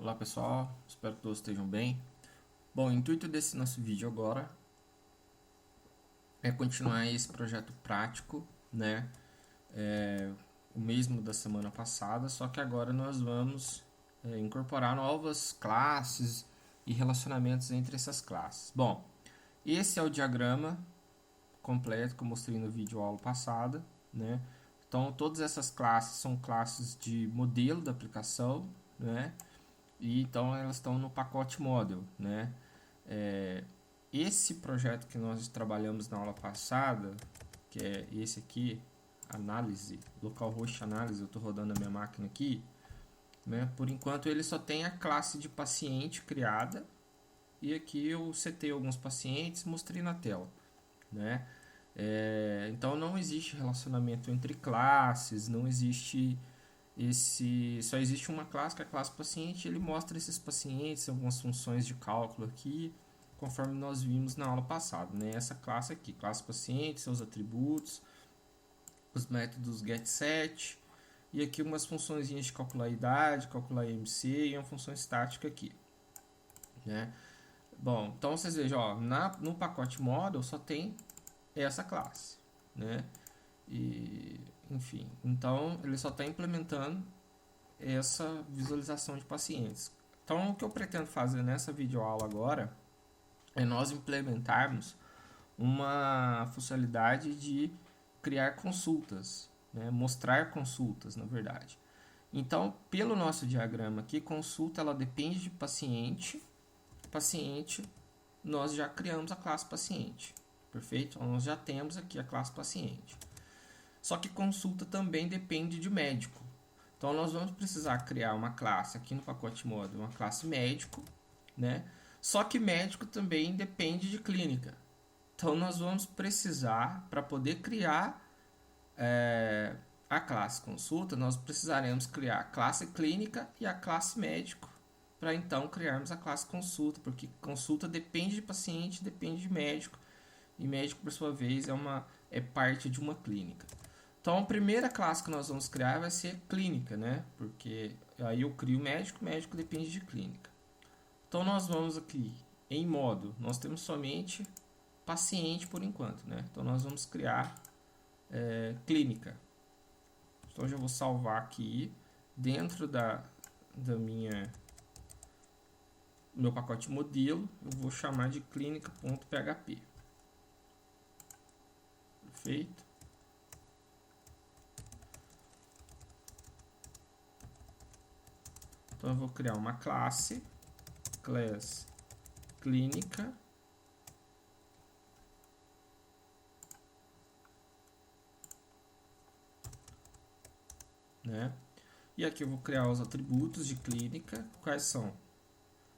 Olá pessoal, espero que todos estejam bem. Bom, o intuito desse nosso vídeo agora é continuar esse projeto prático, né? O mesmo da semana passada, só que agora nós vamos incorporar novas classes e relacionamentos entre essas classes. Bom, esse é o diagrama completo que eu mostrei no vídeo aula passada, né? Então, todas essas classes são classes de modelo da aplicação, né? E então elas estão no pacote model, né? Esse projeto que nós trabalhamos na aula passada, que é esse aqui, análise, localhost análise, eu estou rodando a minha máquina aqui, né? Por enquanto ele só tem a classe de paciente criada e aqui eu setei alguns pacientes, mostrei na tela, né? Então não existe relacionamento entre classes, não existe só existe uma classe, que é a classe paciente, e ele mostra esses pacientes, algumas funções de cálculo aqui, conforme nós vimos na aula passada, né? Essa classe aqui, classe paciente, seus atributos, os métodos getSet, e aqui umas funções de calcular a idade, calcular a IMC e uma função estática aqui, né? Bom, então vocês vejam, ó, no pacote model só tem essa classe, né? E, enfim, então ele só está implementando essa visualização de pacientes. Então, o que eu pretendo fazer nessa videoaula agora é nós implementarmos uma funcionalidade de criar consultas, né? Mostrar consultas, na verdade. Então, pelo nosso diagrama aqui, consulta ela depende de paciente. Paciente, nós já criamos a classe paciente, perfeito? Então, nós já temos aqui a classe paciente. Só que consulta também depende de médico. Então nós vamos precisar criar uma classe aqui no pacote model, uma classe médico, né? Só que médico também depende de clínica. Então nós vamos precisar, para poder criar a classe consulta, nós precisaremos criar a classe clínica e a classe médico, para então criarmos a classe consulta, porque consulta depende de paciente, depende de médico, e médico por sua vez é parte de uma clínica. Então a primeira classe que nós vamos criar vai ser clínica, né? Porque aí eu crio médico, médico depende de clínica. Então nós vamos aqui em modo, nós temos somente paciente por enquanto, né? Então nós vamos criar clínica. Então eu já vou salvar aqui dentro da minha meu pacote modelo, eu vou chamar de clínica.php. Perfeito? Então eu vou criar uma classe, class clínica, né? E aqui eu vou criar os atributos de clínica, quais são?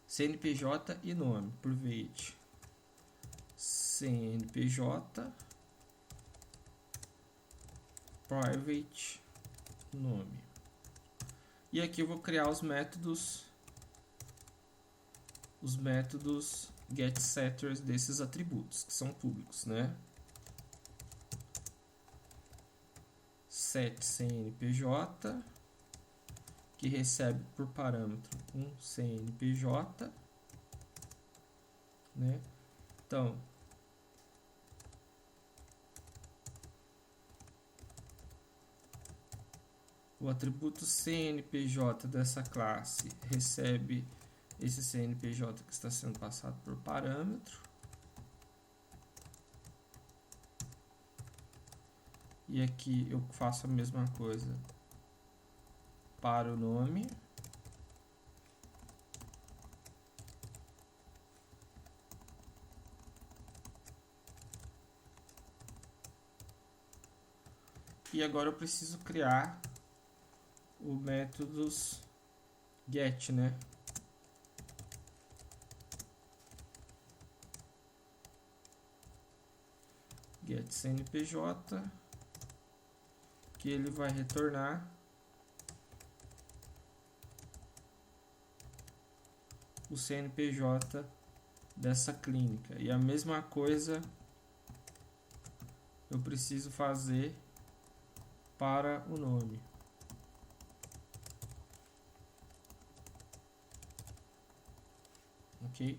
CNPJ e nome, private CNPJ, private nome. E aqui eu vou criar os métodos getSetters desses atributos, que são públicos, né? Set CNPJ, que recebe por parâmetro um CNPJ, né? Então, o atributo CNPJ dessa classe recebe esse CNPJ que está sendo passado por parâmetro. E aqui eu faço a mesma coisa para o nome. E agora eu preciso criar o métodos get, né? Get CNPJ, que ele vai retornar o CNPJ dessa clínica. E a mesma coisa eu preciso fazer para o nome. ok?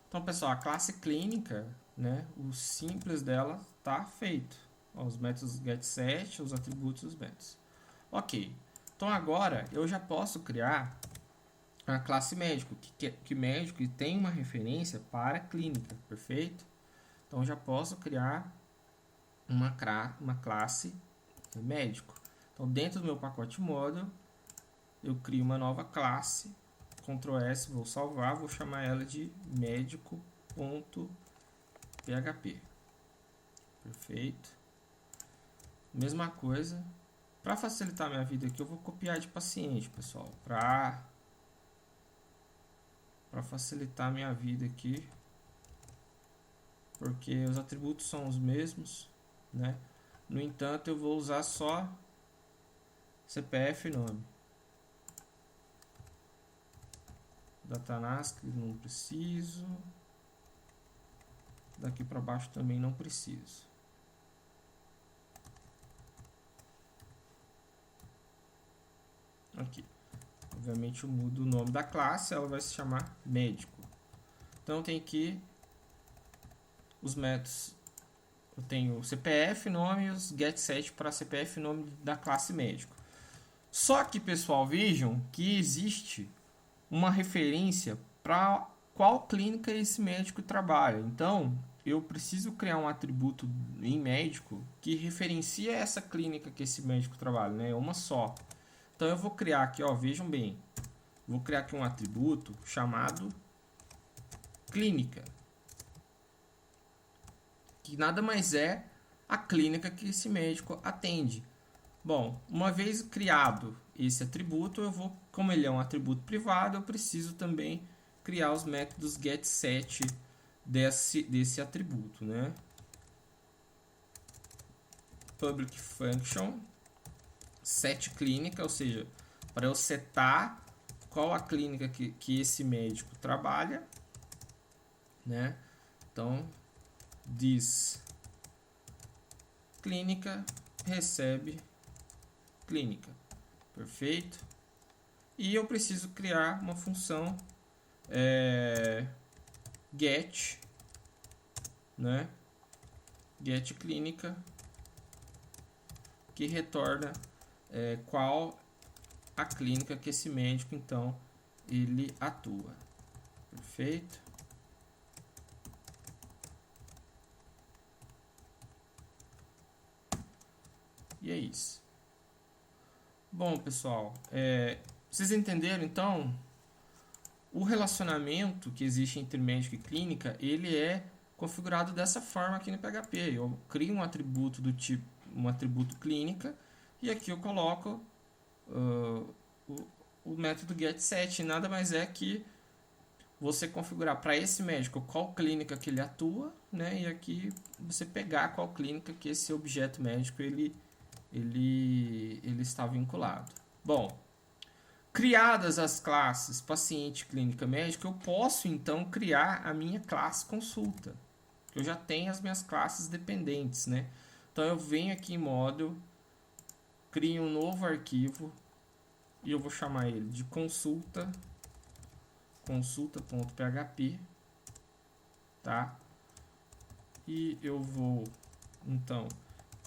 Então, pessoal, a classe clínica, né, o simples dela está feito. Ó, os métodos getSet, os atributos dos métodos. Ok. Então, agora eu já posso criar a classe médico, que médico tem uma referência para clínica, perfeito? Então, já posso criar uma classe médico. Então, dentro do meu pacote model, eu crio uma nova classe, Ctrl S, vou salvar, vou chamar ela de médico.php. Perfeito. Mesma coisa. Para facilitar minha vida aqui, eu vou copiar de paciente, pessoal. Para facilitar minha vida aqui, porque os atributos são os mesmos, né? No entanto, eu vou usar só CPF e nome. Datanask não preciso. Daqui para baixo também não preciso. Aqui. Obviamente eu mudo o nome da classe, ela vai se chamar médico. Então tem aqui os métodos. Eu tenho o CPF, nome e os getSet para CPF, nome da classe médico. Só que, pessoal, vejam que existe uma referência para qual clínica esse médico trabalha. Então, eu preciso criar um atributo em médico que referencia essa clínica que esse médico trabalha, né? Uma só. Então, eu vou criar aqui, ó, vejam bem. Vou criar aqui um atributo chamado clínica, que nada mais é a clínica que esse médico atende. Bom, uma vez criado esse atributo, eu vou, como ele é um atributo privado, eu preciso também criar os métodos getSet desse atributo, né? Public function set clínica, ou seja, para eu setar qual a clínica que esse médico trabalha, né? Então, this clínica recebe clínica, perfeito? E eu preciso criar uma função get, né? Get clínica, que retorna qual a clínica que esse médico então ele atua, perfeito? E é isso. Bom, pessoal, vocês entenderam então? O relacionamento que existe entre médico e clínica, ele é configurado dessa forma aqui no PHP. Eu crio um atributo do tipo, um atributo clínica, e aqui eu coloco o método getSet. Nada mais é que você configurar para esse médico qual clínica que ele atua, né? E aqui você pegar qual clínica que esse objeto médico ele está vinculado. Bom, criadas as classes paciente, clínica, médico, eu posso então criar a minha classe consulta. Eu já tenho as minhas classes dependentes, né? Então eu venho aqui em módulo, crio um novo arquivo e eu vou chamar ele de consulta.php, tá? E eu vou então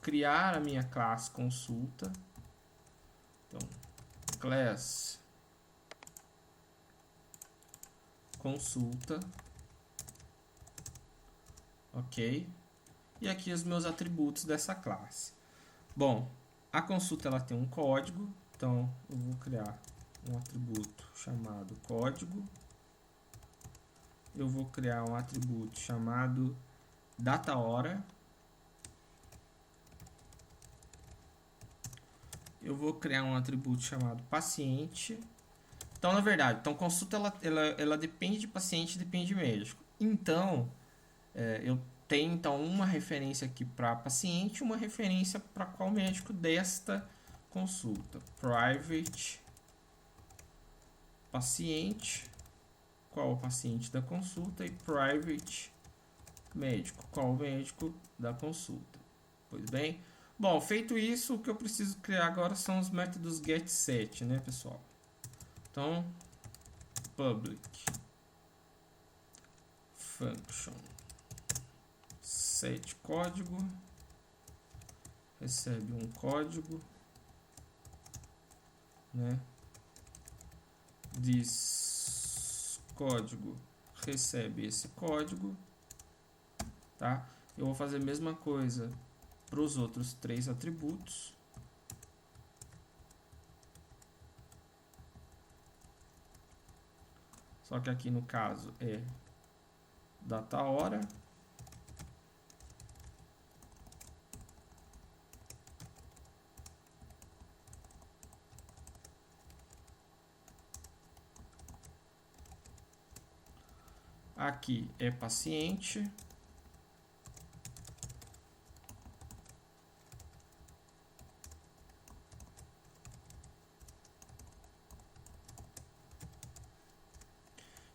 criar a minha classe consulta. Então, class consulta, ok? E aqui os meus atributos dessa classe. Bom, a consulta ela tem um código, então eu vou criar um atributo chamado código. Eu vou criar um atributo chamado data-hora. Eu vou criar um atributo chamado paciente. Então, na verdade, consulta ela depende de paciente, depende de médico. Então, eu tenho então uma referência aqui para paciente e uma referência para qual médico desta consulta. Private paciente, qual o paciente da consulta, e private médico, qual o médico da consulta. Pois bem, bom, feito isso, o que eu preciso criar agora são os métodos getSet, né, pessoal? Então, public function set código, recebe um código, né? This código recebe esse código, tá? Eu vou fazer a mesma coisa para os outros 3 atributos. Só que aqui no caso é data hora. Aqui é paciente.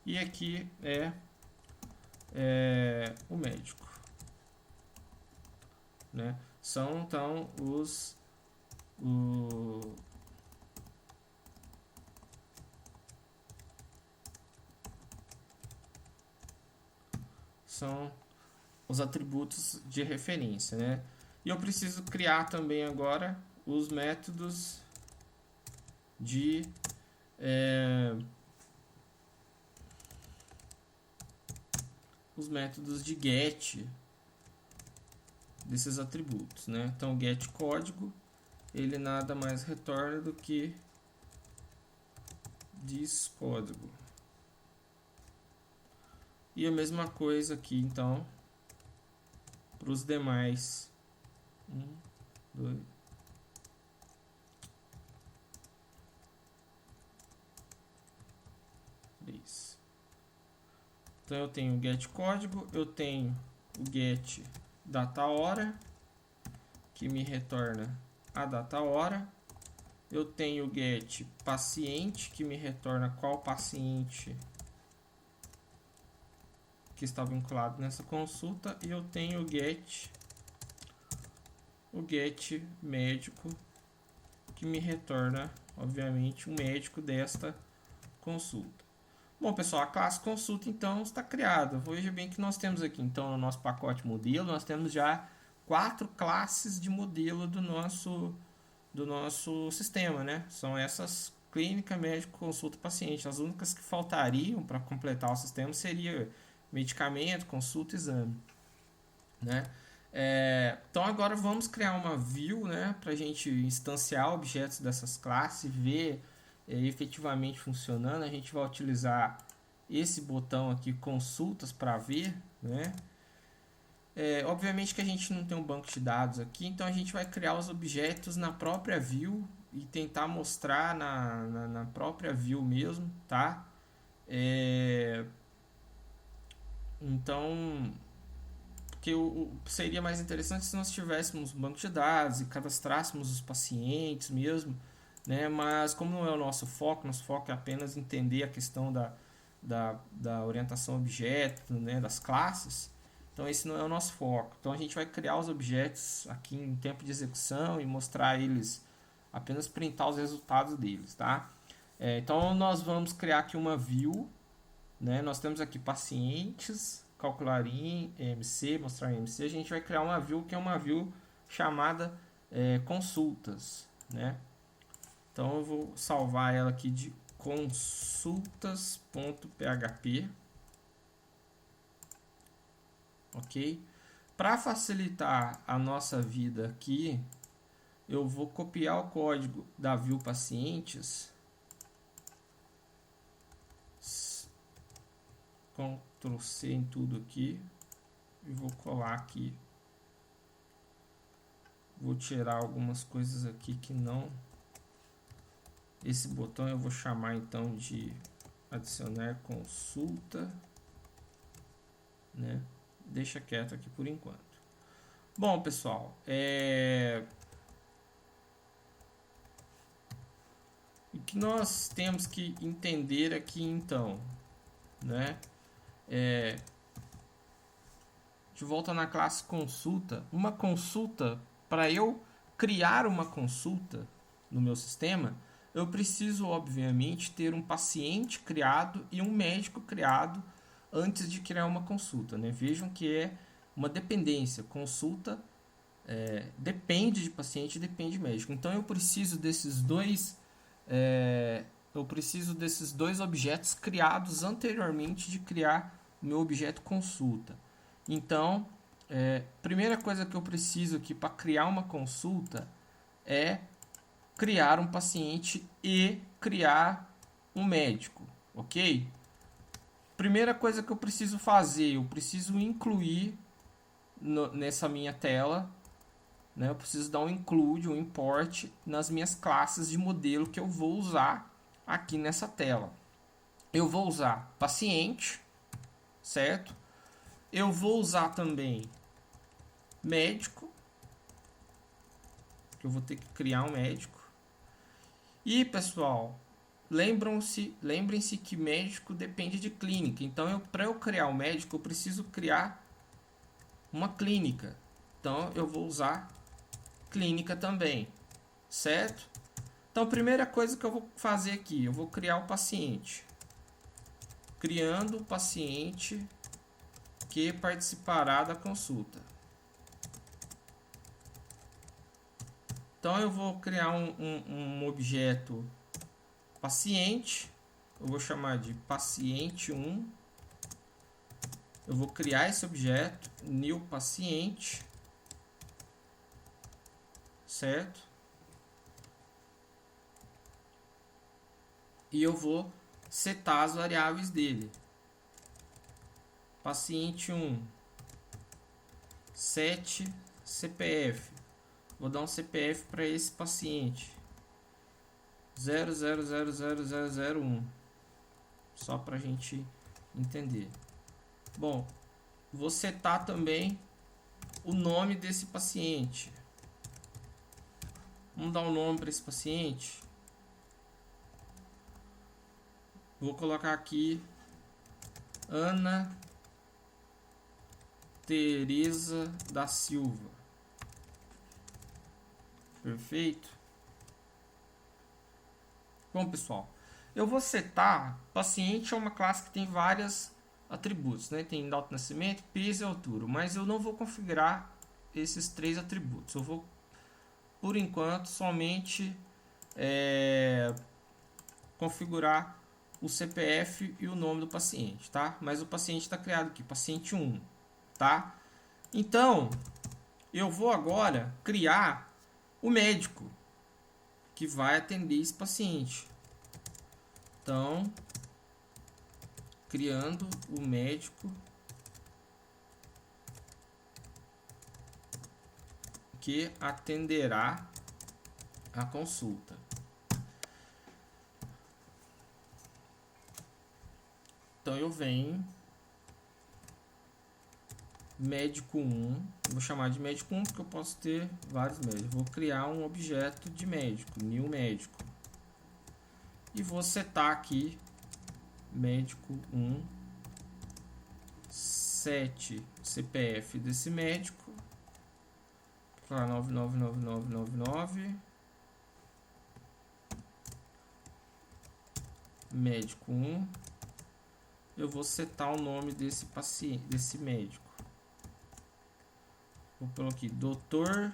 E aqui é o médico, né? São então são os atributos de referência, né? E eu preciso criar também agora os métodos de get desses atributos, né? Então, o get código, ele nada mais retorna do que this código. E a mesma coisa aqui, então, para os demais. 1, 2, 3. Então eu tenho o get código, eu tenho o get data hora, que me retorna a data hora. Eu tenho o get paciente, que me retorna qual paciente que está vinculado nessa consulta. E eu tenho o get médico, que me retorna, obviamente, um médico desta consulta. Bom, pessoal, a classe consulta, então, está criada. Veja bem que nós temos aqui, então, no nosso pacote modelo, nós temos já 4 classes de modelo do nosso sistema, né? São essas: clínica, médico, consulta, paciente. As únicas que faltariam para completar o sistema seria medicamento, consulta, exame, né? Então, agora vamos criar uma view, né, para a gente instanciar objetos dessas classes e ver efetivamente funcionando. A gente vai utilizar esse botão aqui, consultas, para ver, né? Obviamente que a gente não tem um banco de dados aqui, então a gente vai criar os objetos na própria view e tentar mostrar na própria view mesmo, tá? Então, porque seria mais interessante se nós tivéssemos um banco de dados e cadastrássemos os pacientes mesmo, né? Mas como não é o nosso foco é apenas entender a questão da orientação a objeto, né? Das classes. Então esse não é o nosso foco. Então a gente vai criar os objetos aqui em tempo de execução e mostrar eles, apenas printar os resultados deles, tá? Então nós vamos criar aqui uma view, né? Nós temos aqui pacientes, calcular em EMC, mostrar em EMC. A gente vai criar uma view que é uma view chamada consultas, né? Então eu vou salvar ela aqui de consultas.php. Ok? Para facilitar a nossa vida aqui, eu vou copiar o código da view pacientes, Ctrl C em tudo aqui, e vou colar aqui. Vou tirar algumas coisas aqui que não. Esse botão eu vou chamar então de adicionar consulta, né? Deixa quieto aqui por enquanto. Bom, pessoal, o que nós temos que entender aqui então, né? De volta na classe consulta. Uma consulta, para eu criar uma consulta no meu sistema, eu preciso obviamente ter um paciente criado e um médico criado antes de criar uma consulta, né? Vejam que é uma dependência. Consulta depende de paciente, depende de médico. Então eu preciso desses dois objetos criados anteriormente de criar o meu objeto consulta. Então, primeira coisa que eu preciso aqui para criar uma consulta é criar um paciente e criar um médico, ok? Primeira coisa que eu preciso fazer, eu preciso incluir nessa minha tela, né? Eu preciso dar um include, um import nas minhas classes de modelo que eu vou usar aqui nessa tela. Eu vou usar paciente, certo? Eu vou usar também médico, que eu vou ter que criar um médico. E pessoal, lembrem-se que médico depende de clínica. Então, para eu criar um médico, eu preciso criar uma clínica. Então, eu vou usar clínica também, certo? Então, a primeira coisa que eu vou fazer aqui, eu vou criar o paciente. Criando o paciente que participará da consulta. Então, eu vou criar um objeto paciente, eu vou chamar de paciente 1. Eu vou criar esse objeto, new paciente, certo? E eu vou setar as variáveis dele. Paciente 1, set CPF. Vou dar um CPF para esse paciente. 0000001. Só para a gente entender. Bom, vou setar também o nome desse paciente. Vamos dar um nome para esse paciente. Vou colocar aqui Ana Teresa da Silva. Perfeito? Bom, pessoal, eu vou setar. Paciente é uma classe que tem vários atributos, né? Tem data de nascimento, peso e altura, mas eu não vou configurar esses 3 atributos. Eu vou, por enquanto, somente configurar o CPF e o nome do paciente, tá? Mas o paciente está criado aqui, paciente 1, tá? Então, eu vou agora criar o médico que vai atender esse paciente. Então, criando o médico que atenderá a consulta. Então eu venho médico 1, vou chamar de médico 1 porque eu posso ter vários médicos. Vou criar um objeto de médico, new médico. E vou setar aqui médico 1, set CPF desse médico, para 999999, médico 1. Eu vou setar o nome desse paciente, desse médico. Vou pôr aqui, Dr.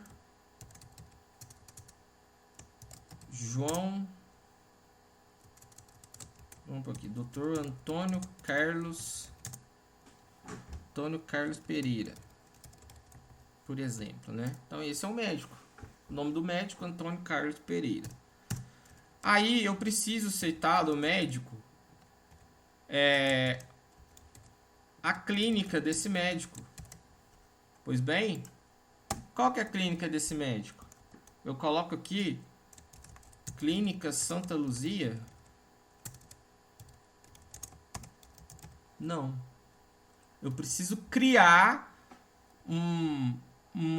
João. Vamos por aqui, Dr. Antônio Carlos Pereira, por exemplo, né? Então esse é o médico. O nome do médico, Antônio Carlos Pereira. Aí eu preciso setar do médico a clínica desse médico. Pois bem, qual que é a clínica desse médico? Eu coloco aqui Clínica Santa Luzia. Não. Eu preciso criar um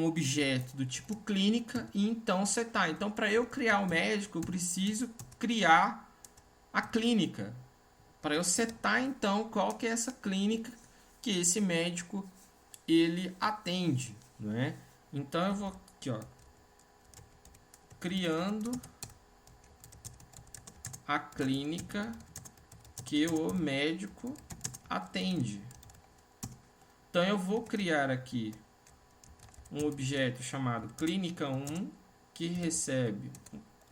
objeto do tipo clínica e então setar. Então, para eu criar o médico, eu preciso criar a clínica. Para eu setar, então, qual que é essa clínica que esse médico ele atende, não é? Então, eu vou aqui, ó, criando a clínica que o médico atende. Então eu vou criar aqui um objeto chamado clínica 1, que recebe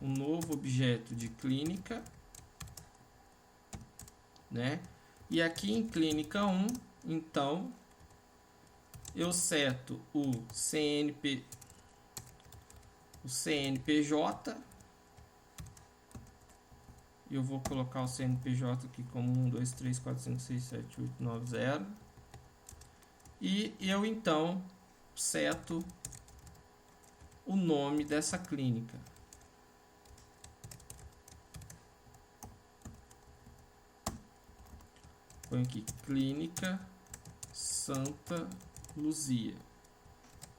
um novo objeto de clínica, né? E aqui em clínica 1, então, eu seto o CNPJ. E eu vou colocar o CNPJ aqui como 1, 2, 3, 4, 5, 6, 7, 8, 9, 0. E eu então seto o nome dessa clínica. Põe aqui, Clínica Santa Luzia.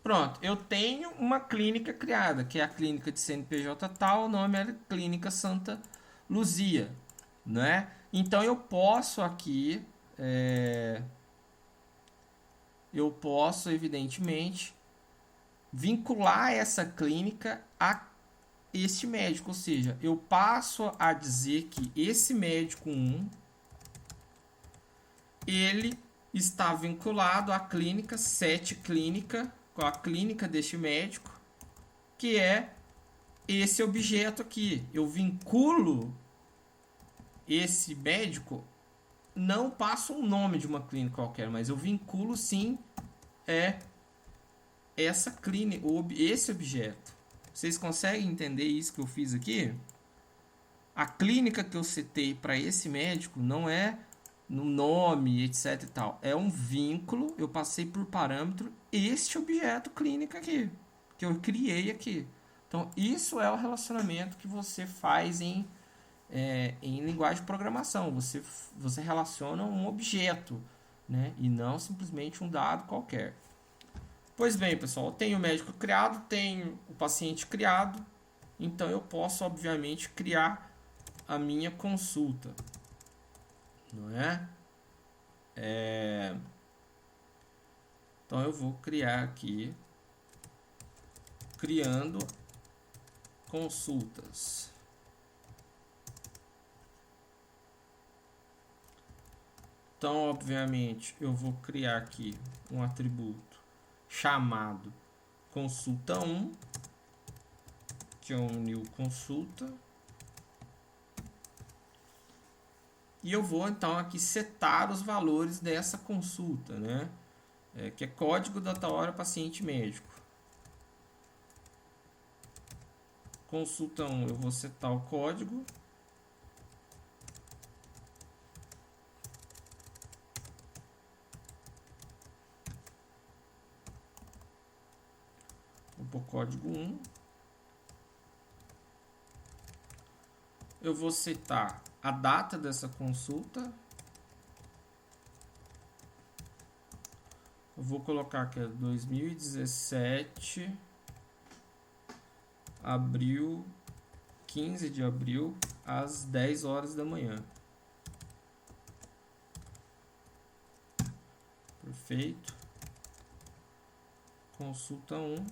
Pronto, eu tenho uma clínica criada, que é a clínica de CNPJ tal, o nome é Clínica Santa Luzia, né? Então eu posso aqui, eu posso evidentemente vincular essa clínica a este médico, ou seja, eu passo a dizer que esse médico 1, ele está vinculado à clínica 7 clínica, com a clínica deste médico, que é esse objeto aqui. Eu vinculo esse médico, não passo um nome de uma clínica qualquer, mas eu vinculo sim essa clínica, esse objeto. Vocês conseguem entender isso que eu fiz aqui? A clínica que eu citei para esse médico não é no nome, etc e tal. É um vínculo, eu passei por parâmetro este objeto clínica aqui, que eu criei aqui. Então, isso é o relacionamento que você faz em linguagem de programação. Você relaciona um objeto, né? E não simplesmente um dado qualquer. Pois bem, pessoal, eu tenho o médico criado, tenho o paciente criado, então eu posso, obviamente, criar a minha consulta. Não é? Então eu vou criar aqui, criando consultas. Então, obviamente, eu vou criar aqui um atributo chamado consulta 1, que é um new consulta. E eu vou então aqui setar os valores dessa consulta, né? Que é código data hora paciente médico. Consulta 1, eu vou setar o código. Vou pôr código 1. Eu vou setar a data dessa consulta. Eu vou colocar aqui 2017, abril, 15 de abril, às 10 horas da manhã. Perfeito. Consulta 1.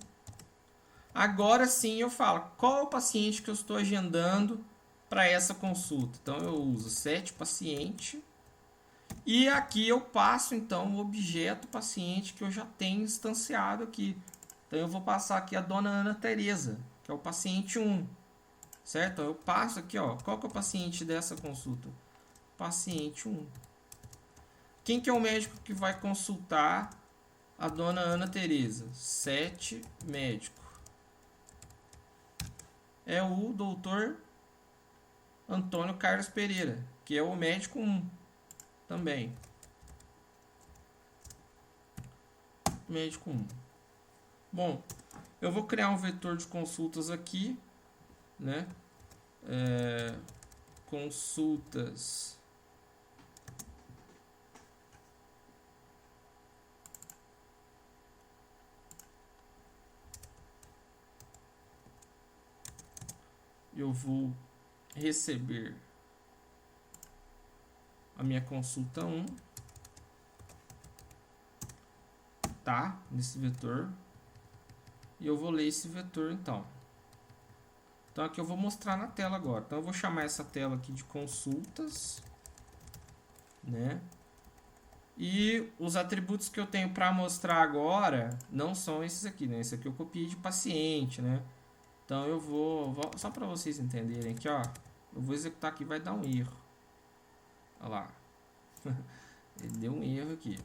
Agora sim eu falo qual é o paciente que eu estou agendando para essa consulta. Então eu uso set paciente. E aqui eu passo então o objeto paciente que eu já tenho instanciado aqui. Então eu vou passar aqui a dona Ana Teresa, que é o paciente 1. Certo? Eu passo aqui, ó, qual que é o paciente dessa consulta? Paciente 1. Quem que é o médico que vai consultar a dona Ana Teresa? 7 médico. É o doutor Antônio Carlos Pereira, que é o médico 1 também. Médico 1. Bom, eu vou criar um vetor de consultas aqui, né? Consultas eu vou receber a minha consulta 1, tá? Nesse vetor. E eu vou ler esse vetor então. Então aqui eu vou mostrar na tela agora. Então eu vou chamar essa tela aqui de consultas, né? E os atributos que eu tenho para mostrar agora não são esses aqui, né? Esse aqui eu copiei de paciente, né? Então eu vou só para vocês entenderem aqui, ó. Eu vou executar aqui, vai dar um erro. Olha lá. Ele deu um erro aqui,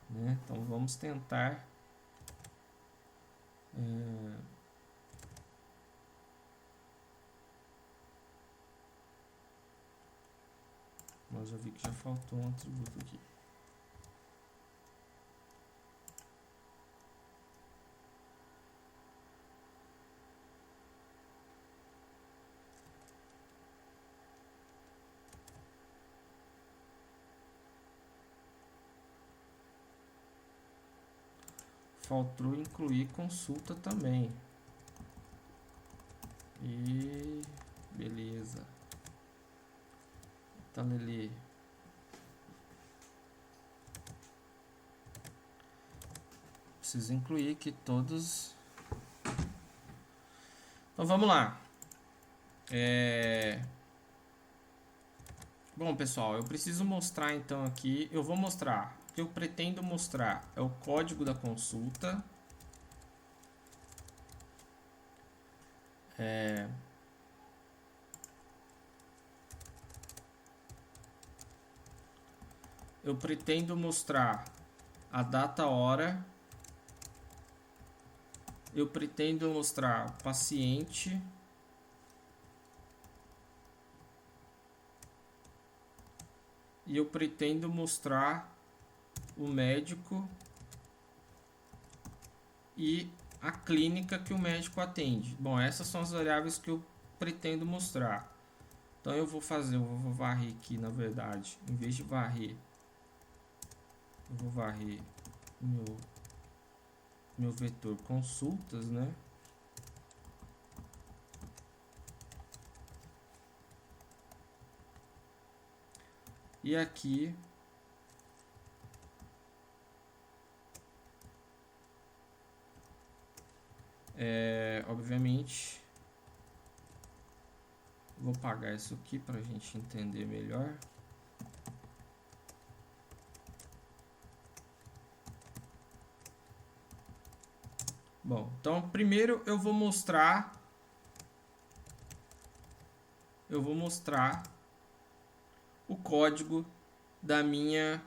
né? Então vamos tentar. Mas eu vi que já faltou um atributo aqui. Faltou incluir consulta também. E beleza. Tá, Lelê. Preciso incluir aqui todos. Então vamos lá. Bom, pessoal, eu preciso mostrar então aqui. Eu vou mostrar. O que eu pretendo mostrar é o código da consulta. Eu pretendo mostrar a data hora. Eu pretendo mostrar o paciente. E eu pretendo mostrar o médico e a clínica que o médico atende. Bom, essas são as variáveis que eu pretendo mostrar. Então eu vou varrer aqui, na verdade, em vez de varrer, eu vou varrer meu vetor consultas, né? E aqui obviamente vou apagar isso aqui para a gente entender melhor. Bom, então primeiro eu vou mostrar o código da minha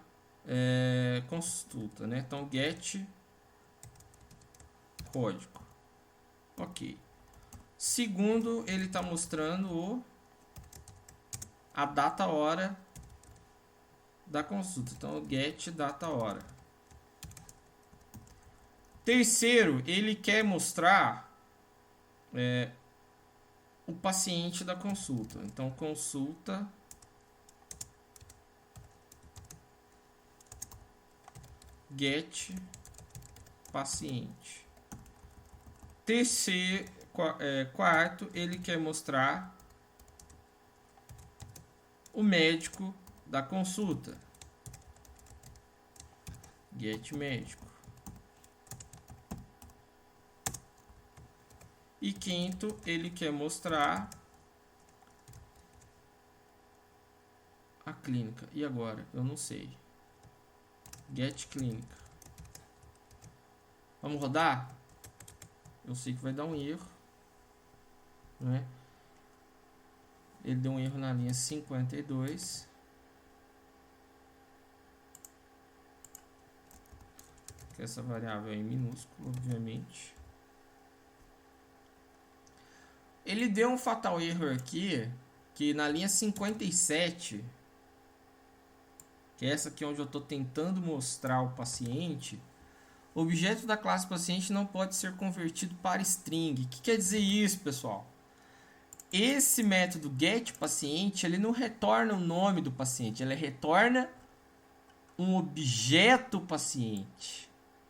consulta, né? Então get código, ok. Segundo, ele está mostrando a data hora da consulta, então get data hora. Terceiro, ele quer mostrar o paciente da consulta, então consulta get paciente. Terceiro, quarto, ele quer mostrar o médico da consulta, get médico. E quinto, ele quer mostrar a clínica. E agora? Eu não sei. Get clínica. Vamos rodar? Eu sei que vai dar um erro, né? Ele deu um erro na linha 52. Que essa variável é em minúsculo, obviamente. Ele deu um fatal error aqui, que na linha 57, que é essa aqui onde eu estou tentando mostrar o paciente, o objeto da classe paciente não pode ser convertido para string. O que quer dizer isso, pessoal? Esse método getPaciente, ele não retorna o nome do paciente, ele retorna um objeto paciente.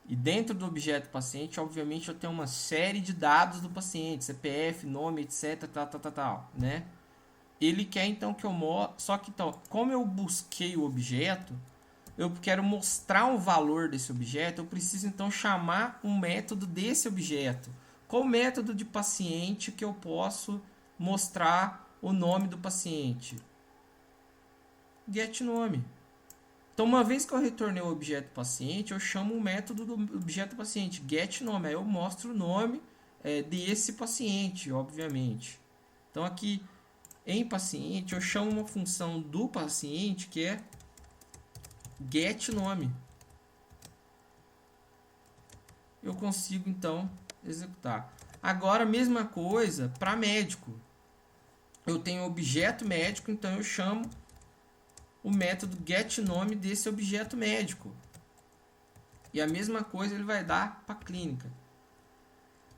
E dentro do objeto paciente, obviamente, eu tenho uma série de dados do paciente, CPF, nome, etc, tal, né? Ele quer então que eu mostre, só que então, como eu busquei o objeto, eu quero mostrar um valor desse objeto, eu preciso então chamar um método desse objeto. Qual método de paciente que eu posso mostrar o nome do paciente? GetNome. Então, uma vez que eu retornei o objeto paciente, eu chamo o método do objeto paciente, getNome. Aí eu mostro o nome desse paciente, obviamente. Então, aqui em paciente, eu chamo uma função do paciente que é getNome. Eu consigo, então, executar. Agora, a mesma coisa para médico. Eu tenho objeto médico, então eu chamo o método getNome desse objeto médico. E a mesma coisa ele vai dar para clínica.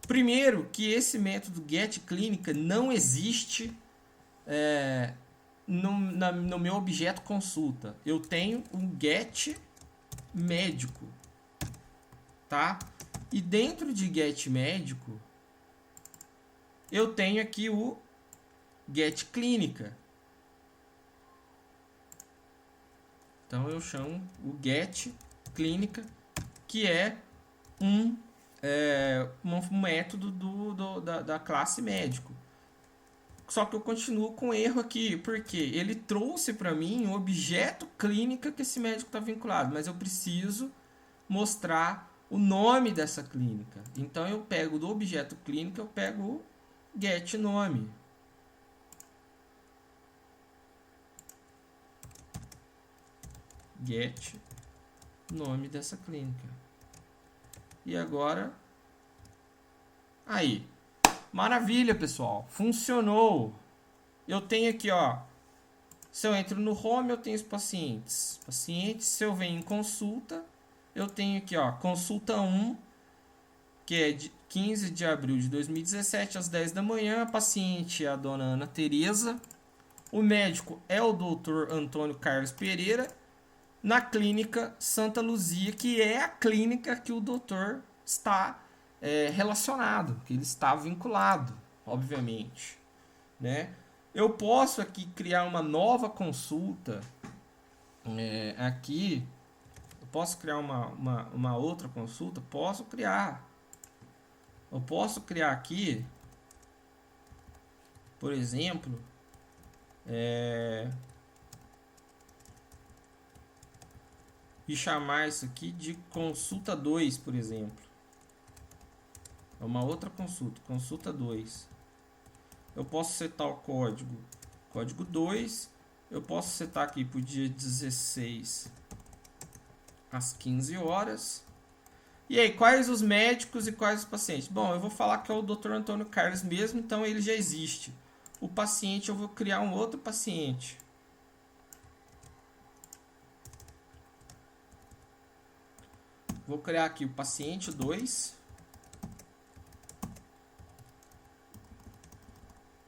Primeiro, que esse método getClínica não existe no meu objeto consulta. Eu tenho um getMédico, tá? E dentro de getMédico, eu tenho aqui o getClínica. Então eu chamo o getClínica, que é um método da classe médico. Só que eu continuo com erro aqui, porque ele trouxe para mim o objeto clínica que esse médico está vinculado, mas eu preciso mostrar o nome dessa clínica. Então eu pego do objeto clínica, eu pego o getNome. Get nome dessa clínica. E agora aí, maravilha, pessoal, funcionou. Eu tenho aqui, ó, se eu entro no home, eu tenho os pacientes. Se eu venho em consulta, eu tenho aqui, ó, consulta 1, que é de 15 de abril de 2017 às 10 da manhã. A paciente é a dona Ana Tereza. O médico é o Dr. Antônio Carlos Pereira, na clínica Santa Luzia, que é a clínica que o doutor está relacionado, que ele está vinculado, obviamente, né? Eu posso aqui criar uma nova consulta, aqui, eu posso criar uma outra consulta, posso criar. Eu posso criar aqui, por exemplo, e chamar isso aqui de consulta 2, por exemplo. É uma outra consulta, consulta 2. Eu posso setar o código 2. Eu posso setar aqui para o dia 16 às 15 horas. E aí, quais os médicos e quais os pacientes? Bom, eu vou falar que é o Dr. Antônio Carlos mesmo, então ele já existe. O paciente, eu vou criar um outro paciente. Vou criar aqui o paciente 2.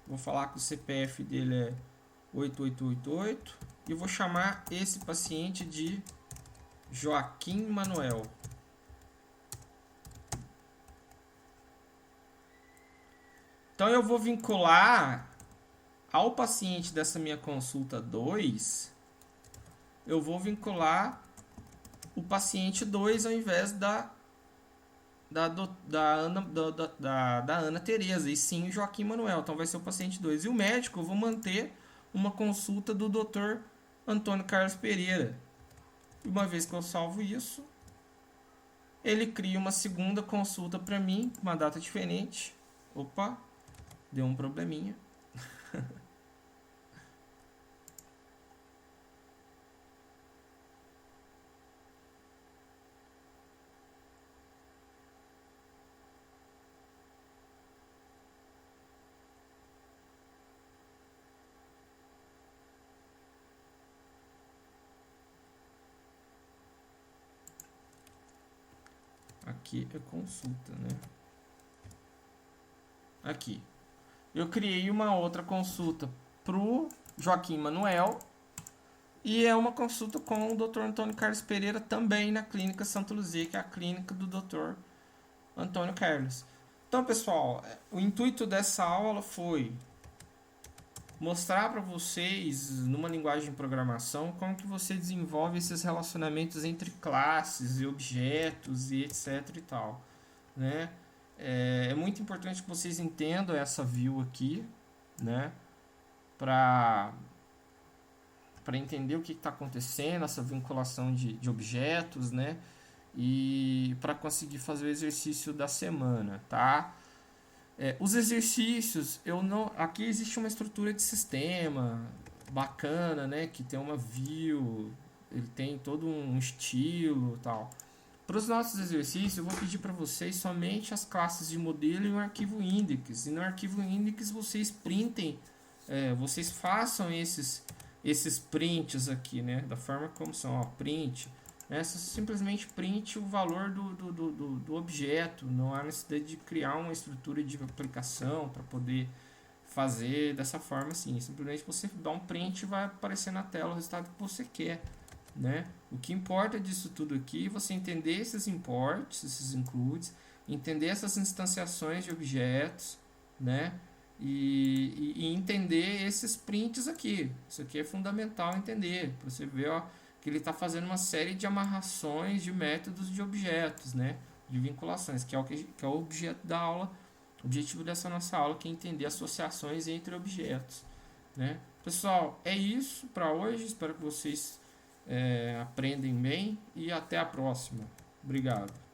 Vou falar que o CPF dele é 8888. E vou chamar esse paciente de Joaquim Manuel. Então eu vou vincular ao paciente dessa minha consulta 2, eu vou vincular o paciente 2 ao invés da Ana Tereza, e sim o Joaquim Manuel. Então vai ser o paciente 2. E o médico, eu vou manter uma consulta do Dr. Antônio Carlos Pereira. E uma vez que eu salvo isso, ele cria uma segunda consulta para mim, uma data diferente. Opa, deu um probleminha. Aqui é consulta, né? Aqui. Eu criei uma outra consulta pro Joaquim Manuel. E é uma consulta com o Dr. Antônio Carlos Pereira também na clínica Santa Luzia, que é a clínica do Dr. Antônio Carlos. Então, pessoal, o intuito dessa aula foi mostrar para vocês, numa linguagem de programação, como que você desenvolve esses relacionamentos entre classes e objetos e etc e tal, né? É muito importante que vocês entendam essa view aqui, né? Para para entender o que está acontecendo, essa vinculação de objetos, né? E para conseguir fazer o exercício da semana, tá? Os exercícios, eu não. Aqui existe uma estrutura de sistema bacana, né? Que tem uma view, ele tem todo um estilo, tal. Para os nossos exercícios, eu vou pedir para vocês somente as classes de modelo e um arquivo index. E no arquivo index vocês printem, vocês façam esses prints aqui, né? Da forma como são, ó, print. Simplesmente print o valor do objeto. Não há necessidade de criar uma estrutura de aplicação para poder fazer dessa forma assim. Simplesmente você dá um print e vai aparecer na tela o resultado que você quer, né? O que importa disso tudo aqui é você entender esses imports, esses includes, entender essas instanciações de objetos, né? E entender esses prints aqui. Isso aqui é fundamental entender, para você ver, ó, que ele está fazendo uma série de amarrações de métodos de objetos, né? De vinculações, que é o objeto da aula. O objetivo dessa nossa aula que é entender associações entre objetos, né? Pessoal, é isso para hoje. Espero que vocês aprendem bem e até a próxima. Obrigado.